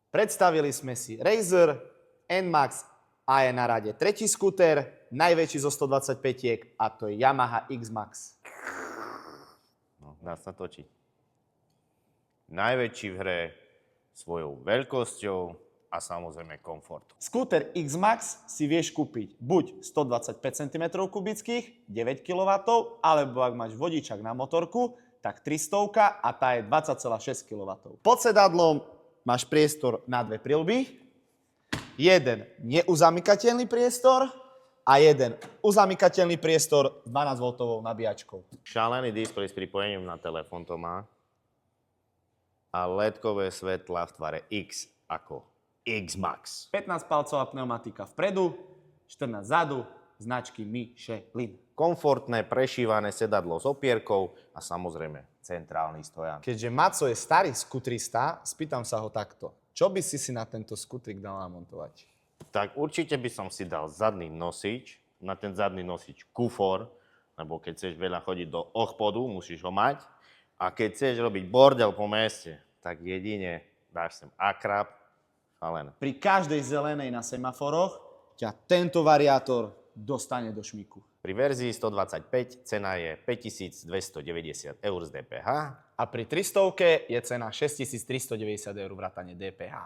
Predstavili sme si Razer, NMAX a je na rade tretí skúter, najväčší zo 125 a to je Yamaha X-Max. No, dá sa točiť. Najväčší v hre svojou veľkosťou a samozrejme komfortom. Skúter X-Max si vieš kúpiť buď 125 cm kubických, 9 kW, alebo ak máš vodičak na motorku, tak 300 a tá je 20,6 kW. Pod sedadlom máš priestor na dve prilby, jeden neuzamykateľný priestor a jeden uzamykateľný priestor 12V nabíjačkou. Šalený displej s pripojením na telefón to má a LED-kové svetlá v tvare X ako X-Max. 15-palcová pneumatika vpredu, 14 zadu, značky Michelin. Komfortné prešívané sedadlo s opierkou a samozrejme centrálny stojan. Keďže Maco je starý skutrista, spýtam sa ho takto. Čo by si na tento skutrik dal namontovať? Tak určite by som si dal zadný nosič, na ten zadný nosič kufor, lebo keď chceš veľa chodiť do obchodu, musíš ho mať. A keď chceš robiť bordel po meste, tak jedine dáš sem akrab, šalené. Pri každej zelenej na semaforoch ťa tento variátor dostane do šmiku. Pri verzii 125 cena je 5290 eur z DPH. A pri 300 je cena 6390 eur vrátane DPH.